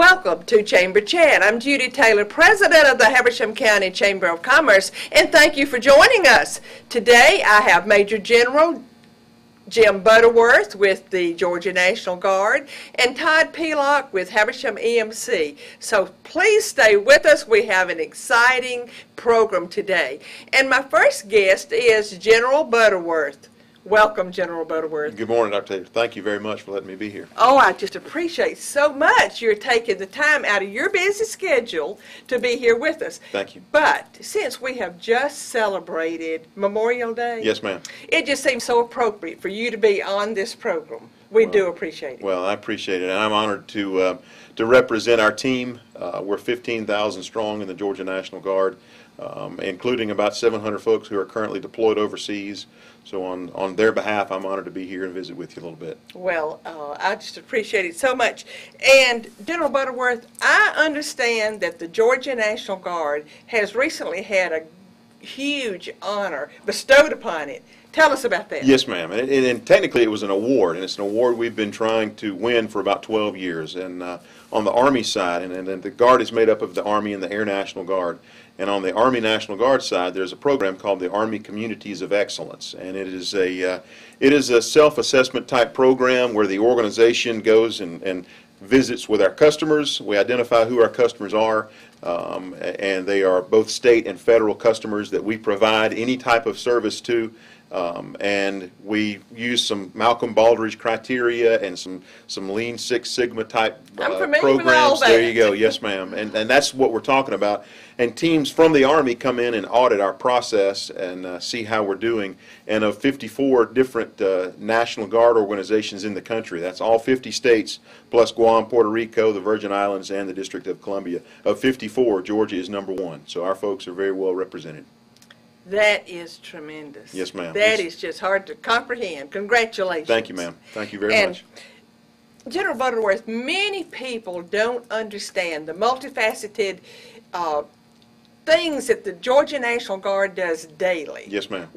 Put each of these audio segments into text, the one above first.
Welcome to Chamber Chat. I'm Judy Taylor, President of the Habersham County Chamber of Commerce, and thank you for joining us. Today I have Major General Jim Butterworth with the Georgia National Guard and Todd Pealock with Habersham EMC. So please stay with us. We have an exciting program today. And my first guest is General Butterworth. Welcome, General Butterworth. Good morning, Dr. Taylor. Thank you very much for letting me be here. Oh, I just appreciate so much you're taking the time out of your busy schedule to be here with us. Thank you. But since we have just celebrated Memorial Day, Yes, ma'am. it just seems so appropriate for you to be on this program. We do appreciate it. Well, I appreciate it, and I'm honored to represent our team. We're 15,000 strong in the Georgia National Guard, including about 700 folks who are currently deployed overseas. So on their behalf, I'm honored to be here and visit with you a little bit. Well, I just appreciate it so much. And General Butterworth, I understand that the Georgia National Guard has recently had a huge honor bestowed upon it. Tell us about that. Yes, ma'am. And technically it was an award, and it's an award we've been trying to win for about 12 years. And on the Army side, and the Guard is made up of the Army and the Air National Guard. And on the Army National Guard side, there's a program called the Army Communities of Excellence, and it is a self-assessment type program where the organization goes and visits with our customers. We identify who our customers are, and they are both state and federal customers that we provide any type of service to. And we use some Malcolm Baldrige criteria and some Lean Six Sigma type programs. There you go. Yes, ma'am. And that's what we're talking about. And teams from the Army come in and audit our process and see how we're doing. And of 54 different National Guard organizations in the country, that's all 50 states, plus Guam, Puerto Rico, the Virgin Islands, and the District of Columbia. Of 54, Georgia is #1. So our folks are very well represented. That is tremendous. Yes, ma'am. That is just hard to comprehend. Congratulations. Thank you, ma'am. Thank you very much. General Butterworth, many people don't understand the multifaceted things that the Georgia National Guard does daily. Yes, ma'am.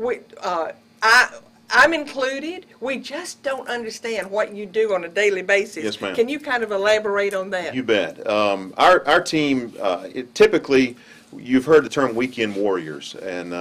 I'm included. We just don't understand what you do on a daily basis. Yes, ma'am. Can you kind of elaborate on that? You bet. Our team, typically, you've heard the term weekend warriors, and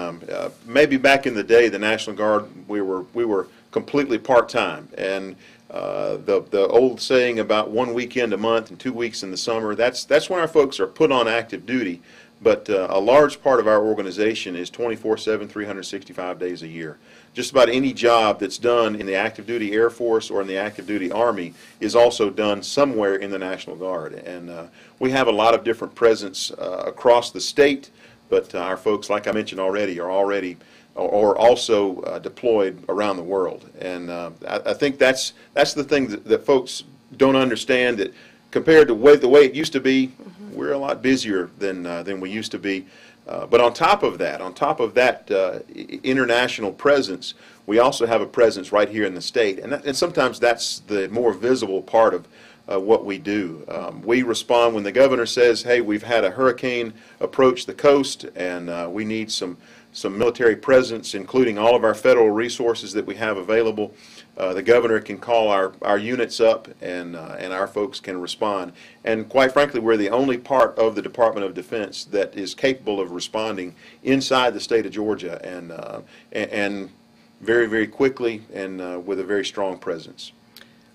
maybe back in the day, the National Guard, we were completely part-time, and the old saying about 1 weekend a month and 2 weeks in the summer, that's when our folks are put on active duty. But a large part of our organization is 24/7, 365 days a year. Just about any job that's done in the active duty Air Force or in the active duty Army is also done somewhere in the National Guard. And we have a lot of different presence across the state, but our folks, like I mentioned already, are also deployed around the world. And I think that's the thing that folks don't understand, that compared to the way it used to be, we're a lot busier than we used to be. But on top of that international presence, we also have a presence right here in the state, and sometimes that's the more visible part of what we do. We respond when the governor says, "Hey, we've had a hurricane approach the coast, and we need some military presence, including all of our federal resources that we have available." The governor can call our units up, and our folks can respond. And quite frankly, we're the only part of the Department of Defense that is capable of responding inside the state of Georgia, and very, very quickly, and with a very strong presence.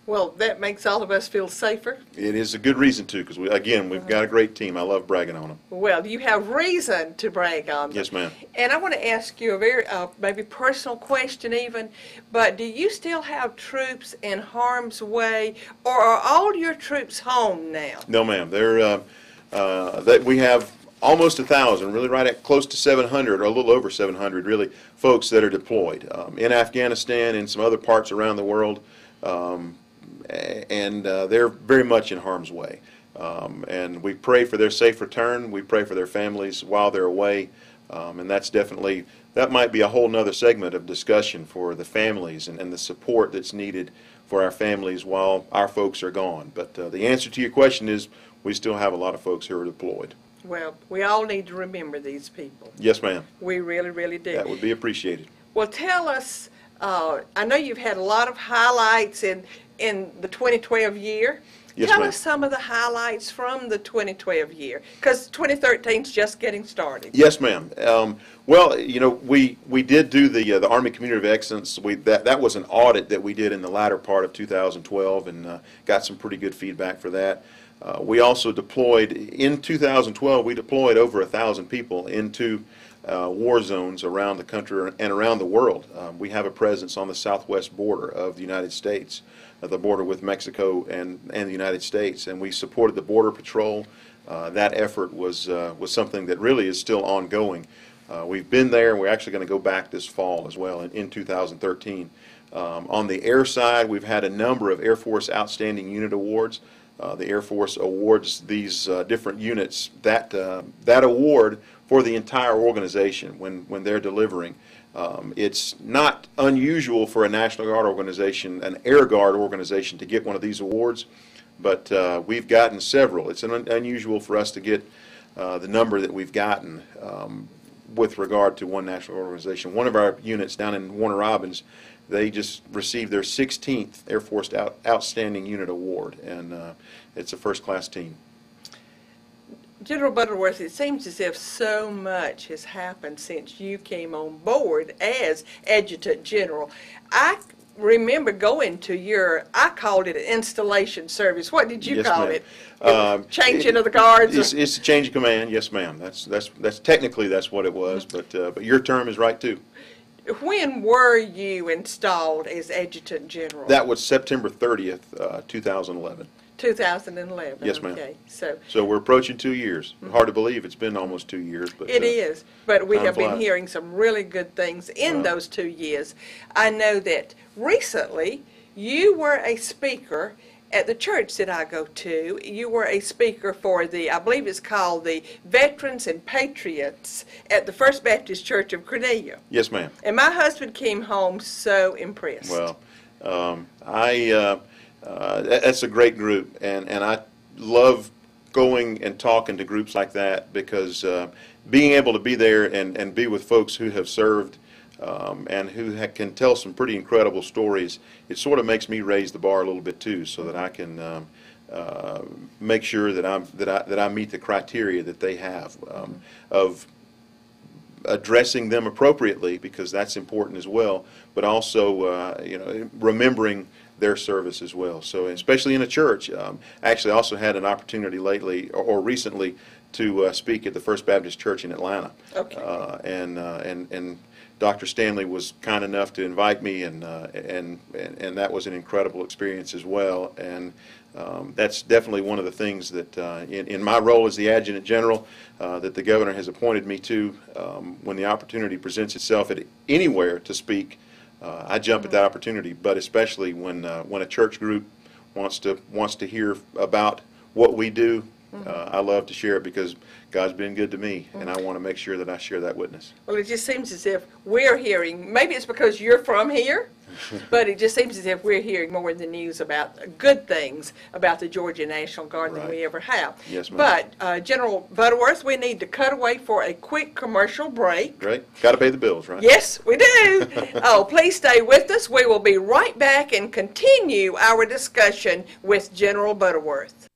Well, that makes all of us feel safer. It is a good reason to, because we've got a great team. I love bragging on them. Well, you have reason to brag on them. Yes, ma'am. And I want to ask you a very maybe personal question even, but do you still have troops in harm's way, or are all your troops home now? No, ma'am. We have almost 1,000, really right at close to 700, or a little over 700, really, folks that are deployed in Afghanistan and some other parts around the world. And they're very much in harm's way. And we pray for their safe return. We pray for their families while they're away. And that might be a whole nother segment of discussion for the families and the support that's needed for our families while our folks are gone. But the answer to your question is we still have a lot of folks who are deployed. Well, we all need to remember these people. Yes, ma'am. We really, really do. That would be appreciated. Well, tell us, I know you've had a lot of highlights in the 2012 year. Yes, Tell ma'am. us some of the highlights from the 2012 year, because 2013 is just getting started. Yes, ma'am. Well, you know, we did do the Army Community of Excellence. That was an audit that we did in the latter part of 2012, and got some pretty good feedback for that. We also deployed in 2012. We deployed over 1,000 people into war zones around the country and around the world. We have a presence on the southwest border of the United States, the border with Mexico and the United States, and we supported the Border Patrol. That effort was something that really is still ongoing. We've been there, and we're actually going to go back this fall as well in 2013. On the air side, we've had a number of Air Force Outstanding Unit Awards. The Air Force awards these different units that award for the entire organization when they're delivering. It's not unusual for a National Guard organization, an Air Guard organization, to get one of these awards, but we've gotten several. It's unusual for us to get the number that we've gotten with regard to one national organization. One of our units down in Warner Robins, they just received their 16th Air Force Outstanding Unit Award, and it's a first-class team. General Butterworth, it seems as if so much has happened since you came on board as Adjutant General. I remember going to your, I called it an installation service. What did you Yes, call ma'am. it? Changing of the guards? It's a change of command, yes, ma'am. That's technically that's what it was, but your term is right too. When were you installed as Adjutant General? That was September 30th, 2011. 2011. Yes, ma'am. Okay, So we're approaching 2 years. Hard to believe it's been almost 2 years, but it is. But we time have been flies. hearing some really good things in those 2 years. I know that recently you were a speaker at the church that I go to. You were a speaker for the, I believe it's called the Veterans and Patriots at the First Baptist Church of Cornelia. Yes, ma'am. And my husband came home so impressed. Well, that's a great group, and I love going and talking to groups like that, because being able to be there and be with folks who have served and who can tell some pretty incredible stories, it sort of makes me raise the bar a little bit too, so that I can make sure that I meet the criteria that they have of addressing them appropriately, because that's important as well, but also you know, remembering their service as well. So especially in a church, actually I also had an opportunity lately or recently to speak at the First Baptist Church in Atlanta. Okay. And Dr. Stanley was kind enough to invite me, and that was an incredible experience as well. And that's definitely one of the things that in my role as the Adjutant General that the Governor has appointed me to, when the opportunity presents itself at anywhere to speak, I jump at that opportunity, but especially when a church group wants to hear about what we do. I love to share it, because God's been good to me, and I want to make sure that I share that witness. Well, it just seems as if we're hearing, maybe it's because you're from here, but it just seems as if we're hearing more in the news about good things about the Georgia National Guard than we ever have. Yes, ma'am. But, General Butterworth, we need to cut away for a quick commercial break. Great. Got to pay the bills, right? Yes, we do. Oh, please stay with us. We will be right back and continue our discussion with General Butterworth.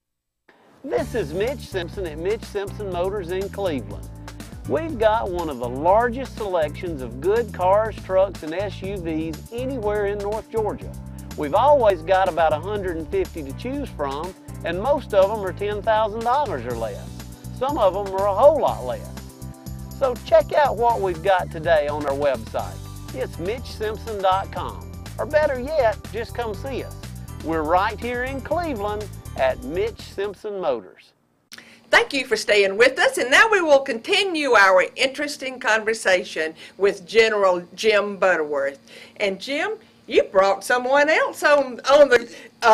This is Mitch Simpson at Mitch Simpson Motors in Cleveland. We've got one of the largest selections of good cars, trucks, and SUVs anywhere in North Georgia. We've always got about 150 to choose from, and most of them are $10,000 or less. Some of them are a whole lot less. So check out what we've got today on our website. It's MitchSimpson.com. Or better yet, just come see us. We're right here in Cleveland at Mitch Simpson Motors. Thank you for staying with us, and now we will continue our interesting conversation with General Jim Butterworth. And Jim, you brought someone else on the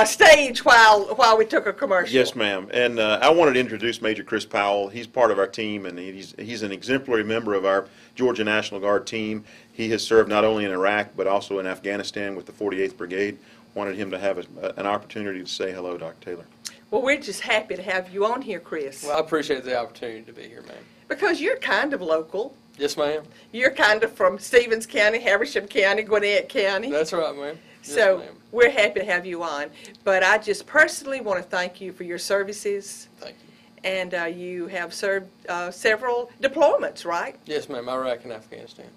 stage while we took a commercial. Yes, ma'am. And I wanted to introduce Major Chris Powell. He's part of our team, and he's an exemplary member of our Georgia National Guard team. He has served not only in Iraq but also in Afghanistan with the 48th Brigade. Wanted him to have an opportunity to say hello, Dr. Taylor. Well, we're just happy to have you on here, Chris. Well, I appreciate the opportunity to be here, ma'am. Because you're kind of local. Yes, ma'am. You're kind of from Stevens County, Habersham County, Gwinnett County. That's right, ma'am. So ma'am. we're happy to have you on. But I just personally want to thank you for your services. Thank you. And you have served several deployments, right? Yes, ma'am. Iraq and Afghanistan.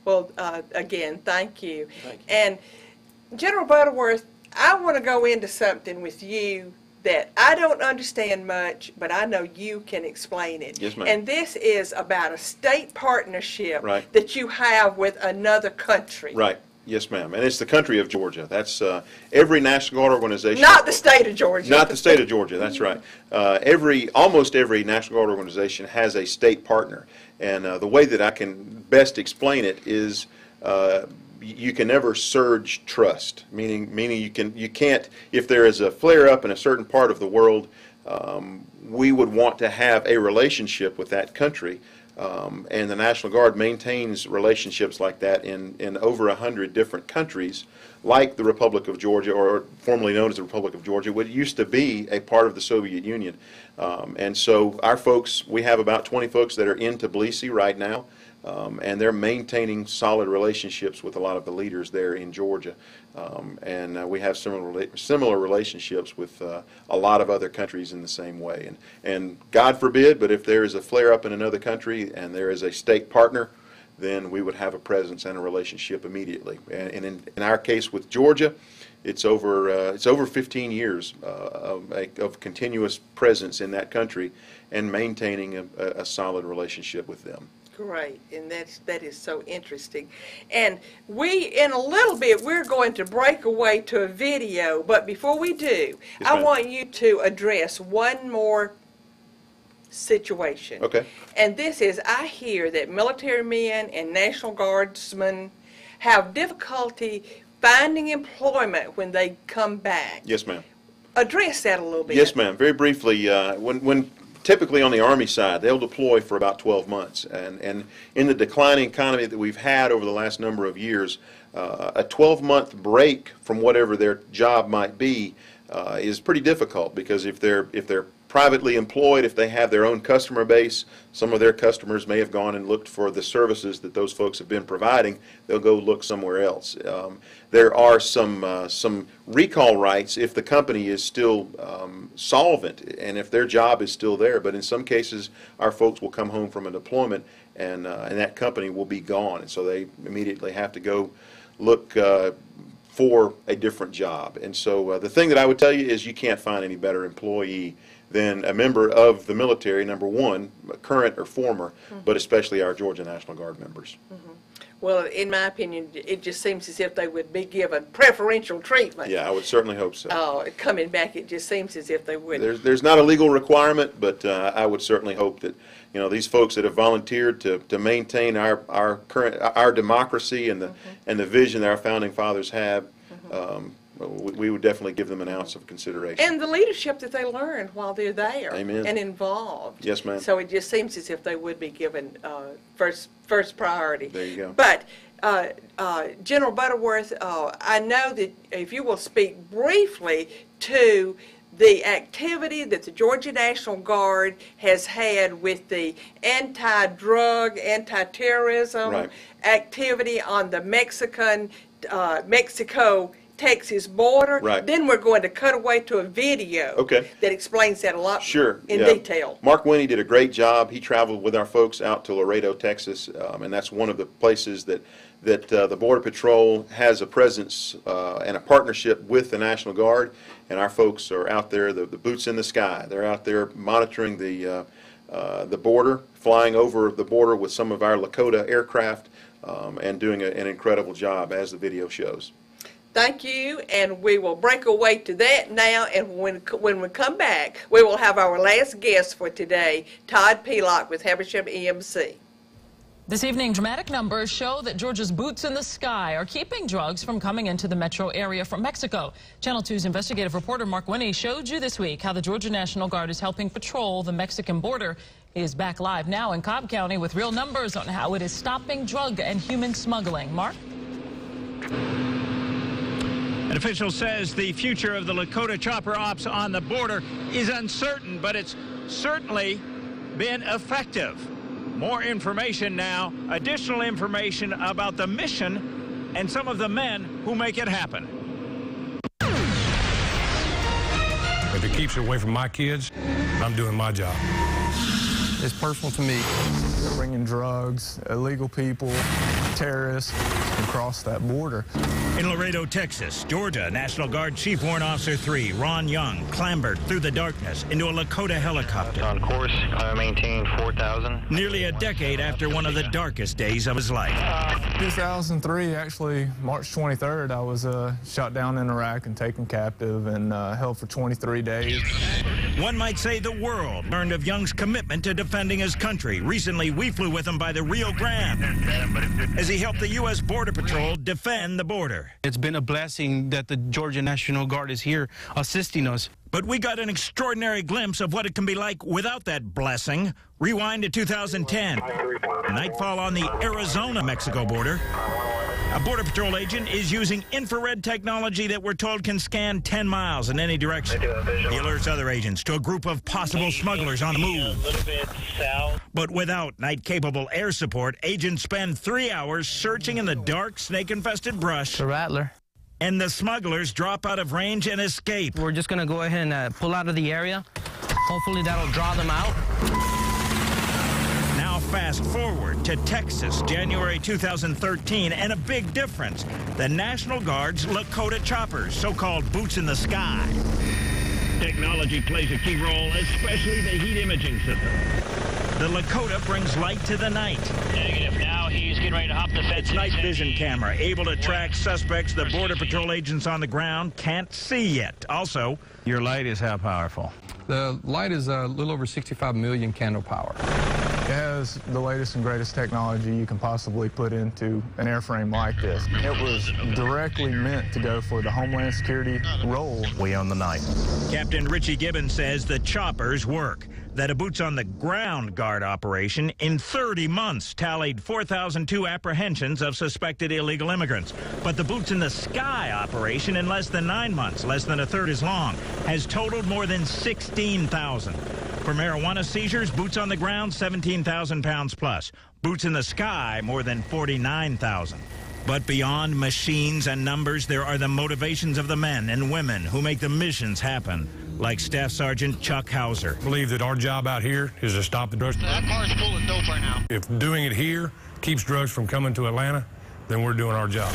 Well, again, thank you. Thank you. And General Butterworth, I want to go into something with you that I don't understand much, but I know you can explain it. Yes, ma'am. And this is about a state partnership Right. that you have with another country. Right. Yes, ma'am. And it's the country of Georgia. That's every National Guard organization. Not the state of Georgia. Not the state of Georgia. That's right. Almost every National Guard organization has a state partner, and the way that I can best explain it is you can never surge trust. Meaning you can't, if there is a flare up in a certain part of the world, we would want to have a relationship with that country. And the National Guard maintains relationships like that in over 100 different countries, like the Republic of Georgia, or formerly known as the Republic of Georgia, which used to be a part of the Soviet Union. And so our folks, we have about 20 folks that are in Tbilisi right now, and they're maintaining solid relationships with a lot of the leaders there in Georgia. And we have similar relationships with a lot of other countries in the same way. And God forbid, but if there is a flare-up in another country and there is a state partner, then we would have a presence and a relationship immediately. And in our case with Georgia, it's over 15 years of continuous presence in that country and maintaining a solid relationship with them. Great, and that is so interesting. And in a little bit, we're going to break away to a video, but before we do, Yes, I ma'am. want you to address one more situation. Okay. And this is, I hear that military men and National Guardsmen have difficulty finding employment when they come back. Yes, ma'am. Address that a little bit. Yes, ma'am. Very briefly, when typically on the Army side, they'll deploy for about 12 months. And in the declining economy that we've had over the last number of years, a 12-month break from whatever their job might be is pretty difficult, because if they're privately employed, if they have their own customer base, some of their customers may have gone and looked for the services that those folks have been providing. They'll go look somewhere else. There are some recall rights if the company is still solvent and if their job is still there. But in some cases, our folks will come home from a deployment and that company will be gone, and so they immediately have to go look for a different job. And so the thing that I would tell you is you can't find any better employee than a member of the military, number one, current or former, but especially our Georgia National Guard members. Well, in my opinion, it just seems as if they would be given preferential treatment. Yeah, I would certainly hope so. Coming back, it just seems as if they would. There's not a legal requirement, but I would certainly hope that, you know, these folks that have volunteered to maintain our democracy and the vision that our founding fathers have, we would definitely give them an ounce of consideration. And the leadership that they learn while they're there. Amen. And involved. Yes, ma'am. So it just seems as if they would be given first priority. There you go. But General Butterworth, I know that if you will speak briefly to the activity that the Georgia National Guard has had with the anti-drug, anti-terrorism Right. activity on the Mexico-Texas border. Right. Then we're going to cut away to a video Okay. that explains that a lot Sure. in yeah. detail. Mark Winnie did a great job. He traveled with our folks out to Laredo, Texas, and that's one of the places that the Border Patrol has a presence and a partnership with the National Guard, and our folks are out there, the boots in the sky. They're out there monitoring the border, flying over the border with some of our Lakota aircraft, and doing an incredible job, as the video shows. Thank you, and we will break away to that now, and when we come back, we will have our last guest for today, Todd Pealock with Habersham EMC. This evening, dramatic numbers show that Georgia's boots in the sky are keeping drugs from coming into the metro area from Mexico. Channel 2's investigative reporter Mark Winnie showed you this week how the Georgia National Guard is helping patrol the Mexican border. He is back live now in Cobb County with real numbers on how it is stopping drug and human smuggling. Mark? An official says the future of the Lakota chopper ops on the border is uncertain, but it's certainly been effective. More information now, additional information about the mission and some of the men who make it happen. If it keeps it away from my kids, I'm doing my job. It's personal to me. They're bringing drugs, illegal people, terrorists across that border. In Laredo, Texas, Georgia, National Guard Chief Warrant Officer 3, Ron Young, clambered through the darkness into a Lakota helicopter. On course, maintain 4,000. Nearly a decade after one of the darkest days of his life. 2003, actually, March 23rd, I was shot down in Iraq and taken captive and held for 23 days. One might say the world learned of Young's commitment to defending his country. Recently, we flew with him by the Rio Grande as he helped the U.S. Border Patrol defend the border. It's been a blessing that the Georgia National Guard is here assisting us. But we got an extraordinary glimpse of what it can be like without that blessing. Rewind to 2010. Nightfall on the Arizona-Mexico border. A Border Patrol agent is using infrared technology that we're told can scan 10 miles in any direction. He alerts other agents to a group of possible smugglers on the move. A little bit south. But without night-capable air support, agents spend 3 hours searching in the dark, snake-infested brush. The Rattler. And the smugglers drop out of range and escape. We're just going to go ahead and pull out of the area. Hopefully that'll draw them out. Now fast forward to Texas, January 2013, and a big difference. The National Guard's Lakota choppers, so-called boots in the sky. Technology plays a key role, especially the heat imaging system. The Lakota brings light to the night. Negative. Now he's getting ready to hop the fence. Its night vision camera, able to track suspects the Border Patrol agents on the ground can't see yet. Also, Your light is how powerful? The light is a little over 65 million candle power. It has the latest and greatest technology you can possibly put into an airframe like this. It was directly meant to go for the Homeland Security role. We own the night. Captain Richie Gibbons says the choppers work. That a boots-on-the-ground guard operation in 30 months tallied 4,002 apprehensions of suspected illegal immigrants. But the boots-in-the-sky operation in less than 9 months, less than a third as long, has totaled more than 16,000. For marijuana seizures, boots on the ground, 17,000 pounds plus. Boots in the sky, more than 49,000. But beyond machines and numbers, there are the motivations of the men and women who make the missions happen, like Staff Sergeant Chuck Hauser. I believe that our job out here is to stop the drugs. That car's full of dope right now. If doing it here keeps drugs from coming to Atlanta, then we're doing our job.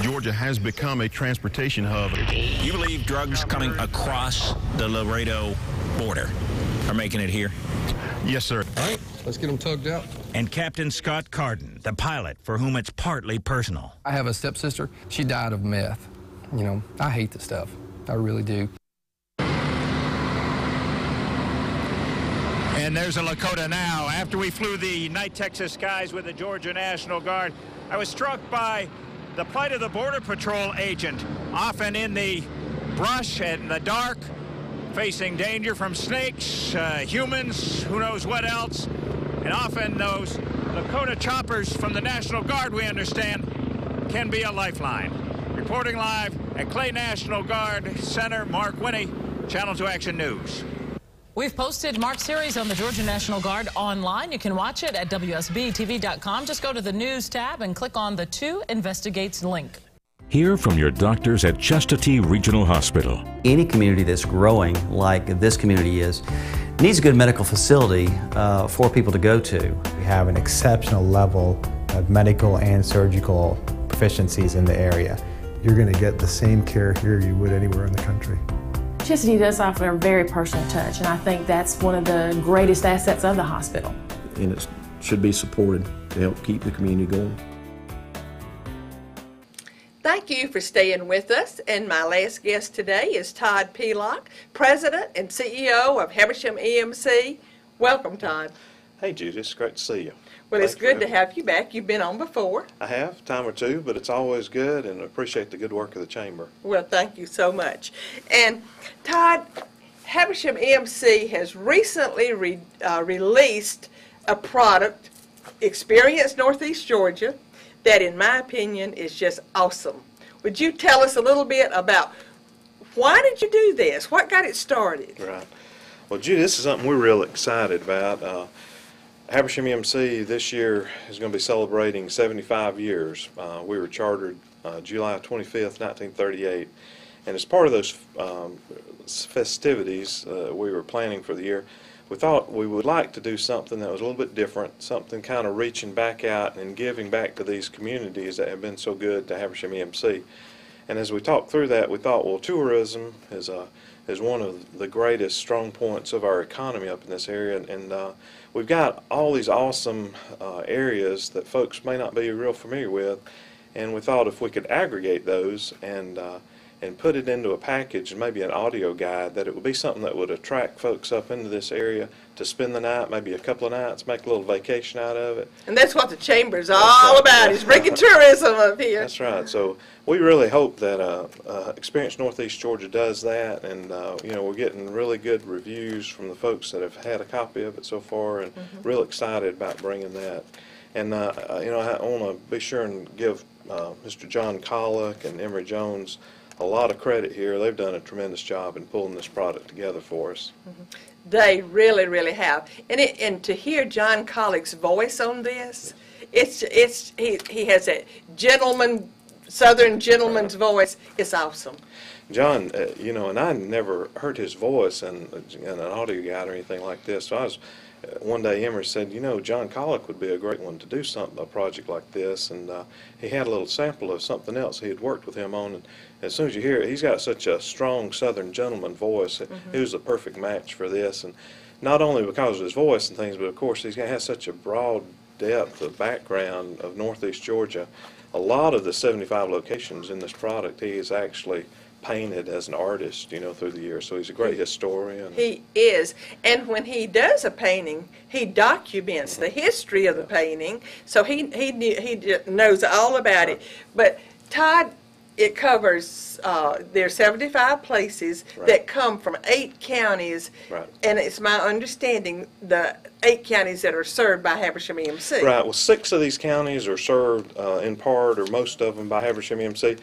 Georgia has become a transportation hub. You believe drugs coming across the Laredo border are making it here? Yes, sir. All right, let's get them tugged out. And Captain Scott Carden, the pilot, for whom it's partly personal. I have a stepsister. She died of meth. You know, I hate this stuff. I really do. And there's a Lakota now. After we flew the night Texas skies with the Georgia National Guard, I was struck by the plight of the Border Patrol agent, often in the brush and the dark, facing danger from snakes, humans, who knows what else. And often those Lakota choppers from the National Guard, we understand, can be a lifeline. Reporting live at Clay National Guard Center, Mark Winnie, Channel 2 Action News. We've posted Mark's series on the Georgia National Guard online. You can watch it at WSBTV.com. Just go to the News tab and click on the 2 Investigates link. Hear from your doctors at Chestatee Regional Hospital. Any community that's growing like this community is needs a good medical facility for people to go to. We have an exceptional level of medical and surgical proficiencies in the area. You're going to get the same care here you would anywhere in the country. Chestatee does offer a very personal touch, and I think that's one of the greatest assets of the hospital. And it should be supported to help keep the community going. Thank you for staying with us. And my last guest today is Todd Pealock, President and CEO of Habersham EMC. Welcome, Todd. Hey, Judy. It's great to see you. Well, it's good to have you back. You've been on before. I have, a time or two, but it's always good, and I appreciate the good work of the Chamber. Well, thank you so much. And Todd, Habersham EMC has recently released a product, Experience Northeast Georgia, that in my opinion is just awesome. Would you tell us a little bit about why did you do this? What got it started? Right. Well, Judy, this is something we're real excited about. Habersham EMC this year is going to be celebrating 75 years. We were chartered July 25th, 1938. And as part of those festivities we were planning for the year, we thought we would like to do something that was a little bit different, something kind of reaching back out and giving back to these communities that have been so good to Habersham EMC. And as we talked through that, we thought, well, tourism is one of the greatest strong points of our economy up in this area, and we've got all these awesome areas that folks may not be real familiar with, and we thought if we could aggregate those and put it into a package and maybe an audio guide, that it would be something that would attract folks up into this area to spend the night, maybe a couple of nights, make a little vacation out of it. And that's what the Chamber's all about, is bringing tourism up here. That's right. So we really hope that Experience Northeast Georgia does that, and you know, we're getting really good reviews from the folks that have had a copy of it so far, and real excited about bringing that. And you know, I want to be sure and give Mr. John Pealock and Emery Jones a lot of credit here. They've done a tremendous job in pulling this product together for us. They really, really have. And to hear John Pealock's voice on this, he has a Southern gentleman's voice. It's awesome. John, you know, and I never heard his voice in an audio guide or anything like this. So I was, one day Emery said, you know, John Pealock would be a great one to do a project like this, and he had a little sample of something else he had worked with him on, and as soon as you hear it, he's got such a strong Southern gentleman voice. He was the perfect match for this, and not only because of his voice and things, but of course he has such a broad depth of background of Northeast Georgia. A lot of the 75 locations in this product he has actually painted as an artist, you know, through the years. So he's a great historian. He is. And when he does a painting, he documents the history of the painting, so he knows all about it. But Todd, it covers, there are 75 places that come from 8 counties, and it's my understanding the 8 counties that are served by Habersham EMC. Right. Well, 6 of these counties are served in part or most of them by Habersham EMC.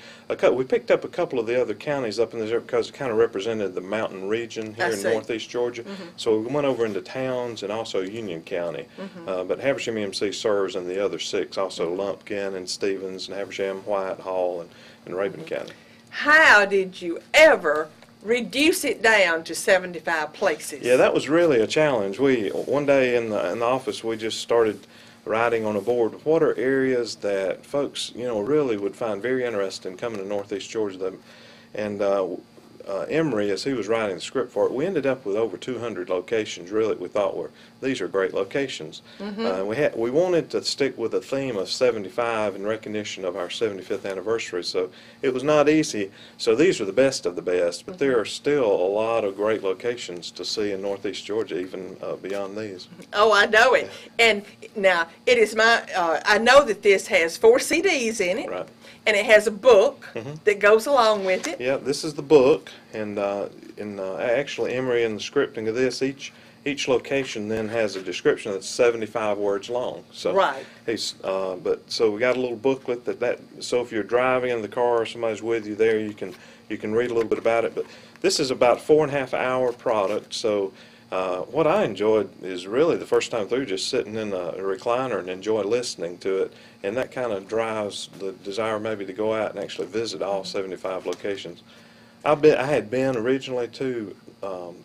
We picked up a couple of the other counties up in this area because it kind of represented the mountain region here in Northeast Georgia. So we went over into towns and also Union County. But Habersham EMC serves in the other 6, also Lumpkin and Stevens and Habersham, White, Hall, and Rabun County. How did you ever reduce it down to 75 places? Yeah, that was really a challenge. One day in the office, we just started writing on a board what are areas that folks, you know, really would find very interesting coming to Northeast Georgia. And Emery, as he was writing the script for it, we ended up with over 200 locations. Really, we thought these are great locations. We wanted to stick with a theme of 75 in recognition of our 75th anniversary. So it was not easy. So these are the best of the best, but there are still a lot of great locations to see in Northeast Georgia, even beyond these. Oh, I know it. And now it is I know that this has 4 CDs in it. Right. And it has a book that goes along with it. Yeah, this is the book, and actually Emery in the scripting of this, each location then has a description that's 75 words long. So right. So we got a little booklet so if you're driving in the car or somebody's with you there, you can read a little bit about it. But this is about 4.5 hour product. So what I enjoyed is really the first time through just sitting in a recliner and enjoy listening to it, and that kind of drives the desire maybe to go out and actually visit all 75 locations. I had been originally to,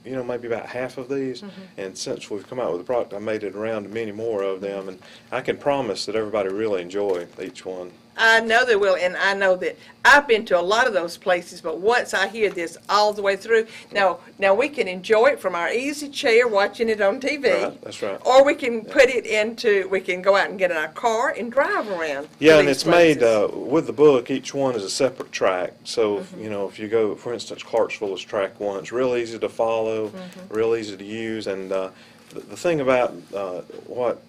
you know, maybe about half of these, and since we've come out with the product, I made it around to many more of them, and I can promise that everybody really enjoy each one. I know they will, and I know that I've been to a lot of those places, but once I hear this all the way through, now we can enjoy it from our easy chair watching it on TV. Right, that's right. Or we can put it we can go out and get in our car and drive around. Yeah, and it's made, with the book, each one is a separate track. So, you know, if you go, for instance, Clarksville is track 1, it's real easy to follow, real easy to use, and the thing about what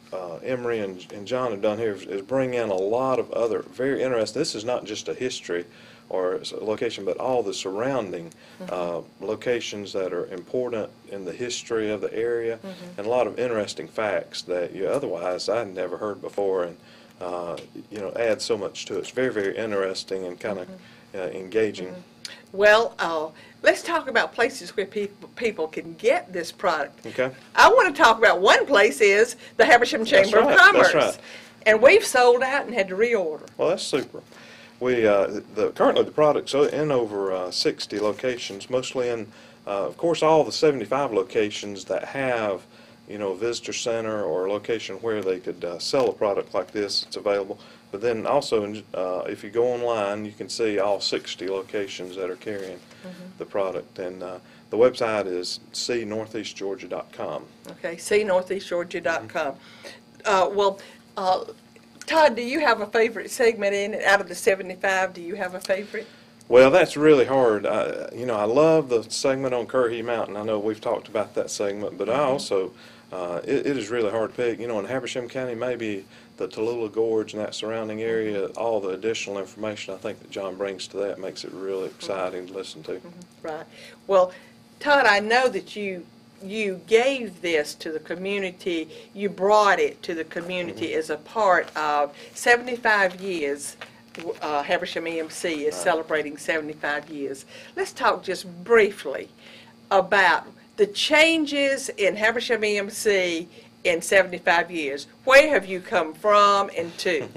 Emery and John have done here is bring in a lot of other very interesting. This is not just a history or a location, but all the surrounding locations that are important in the history of the area, and a lot of interesting facts that otherwise I'd never heard before, and you know, add so much to it. It's very, very interesting and kind of engaging. Well, let's talk about places where people can get this product. Okay. I want to talk about one place is the Habersham Chamber of Commerce. That's right. And we've sold out and had to reorder. Well, that's super. We currently the product's in over 60 locations, mostly in, of course, all the 75 locations that have, you know, a visitor center or a location where they could sell a product like this. It's available. But then also, if you go online, you can see all 60 locations that are carrying the product. And the website is cnortheastgeorgia.com. Okay, cnortheastgeorgia.com. Todd, do you have a favorite segment in it? Out of the 75, do you have a favorite? Well, that's really hard. You know, I love the segment on Currahee Mountain. I know we've talked about that segment, but I also, it is really hard to pick. You know, in Habersham County, maybe the Tallulah Gorge and that surrounding area, all the additional information I think that John brings to that makes it really exciting to listen to. Right. Well, Todd, I know that you gave this to the community, you brought it to the community as a part of 75 years. Habersham EMC is celebrating 75 years. Let's talk just briefly about the changes in Habersham EMC in 75 years. Where have you come from and to?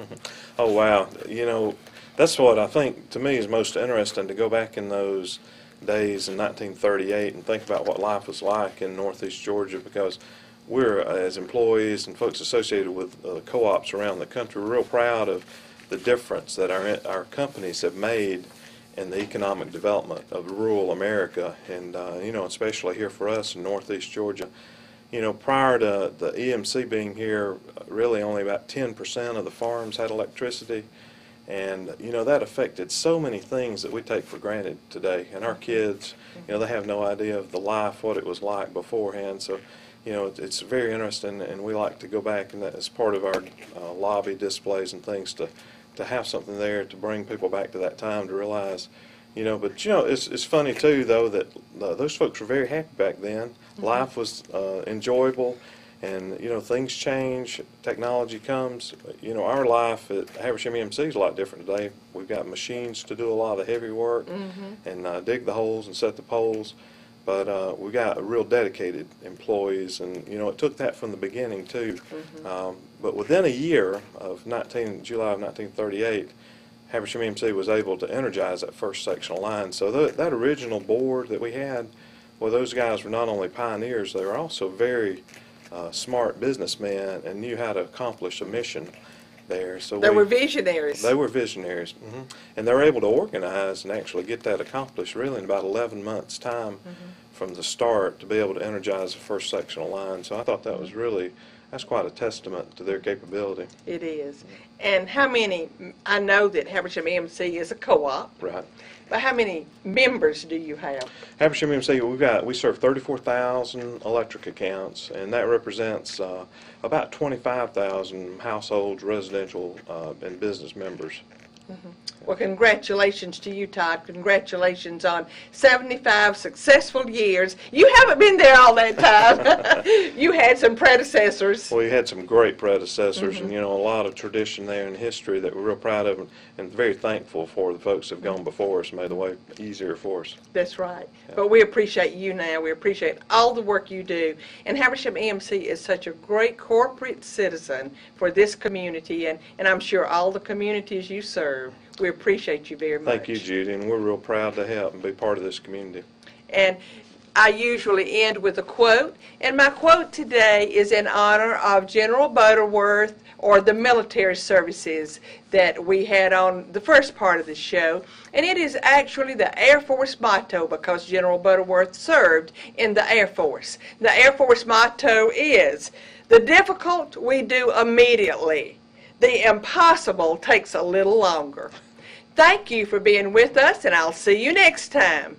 Oh, wow. You know, that's what I think to me is most interesting, to go back in those days in 1938 and think about what life was like in Northeast Georgia, because we're, as employees and folks associated with co-ops around the country, we're real proud of the difference that our companies have made in the economic development of rural America, and you know, especially here for us in Northeast Georgia. You know, prior to the EMC being here, really only about 10% of the farms had electricity. And, you know, that affected so many things that we take for granted today. And our kids, you know, they have no idea of the life, what it was like beforehand. So, you know, it's very interesting, and we like to go back, and that is part of our lobby displays and things, to have something there to bring people back to that time to realize, you know. But, you know, it's funny, too, though, that those folks were very happy back then. Life was enjoyable. And, you know, things change, technology comes. You know, our life at Habersham EMC is a lot different today. We've got machines to do a lot of the heavy work and dig the holes and set the poles. But we've got real dedicated employees, and, you know, it took that from the beginning, too. But within a year of July of 1938, Habersham EMC was able to energize that first sectional line. So that original board that we had, well, those guys were not only pioneers, they were also very smart businessmen and knew how to accomplish a mission there. So they were visionaries. They were visionaries. And they were able to organize and actually get that accomplished really in about 11 months' time from the start, to be able to energize the first sectional line. So I thought that was really, that's quite a testament to their capability. It is. And how many, I know that Habersham EMC is a co-op. Right. But how many members do you have? Habersham EMC, we serve 34,000 electric accounts, and that represents about 25,000 households, residential, and business members. Well, congratulations to you, Todd. Congratulations on 75 successful years. You haven't been there all that time. You had some predecessors. Well, you had some great predecessors, and, you know, a lot of tradition there in history that we're real proud of, and very thankful for the folks that have gone before us and made the way easier for us. That's right. Yeah. But we appreciate you now. We appreciate all the work you do. And Habersham EMC is such a great corporate citizen for this community, and I'm sure all the communities you serve. We appreciate you very much. Thank you, Judy, and we're real proud to help and be part of this community. And I usually end with a quote, and my quote today is in honor of General Butterworth, or the military services that we had on the first part of the show, and it is actually the Air Force motto, because General Butterworth served in the Air Force. The Air Force motto is, "The difficult we do immediately. The impossible takes a little longer." Thank you for being with us, and I'll see you next time.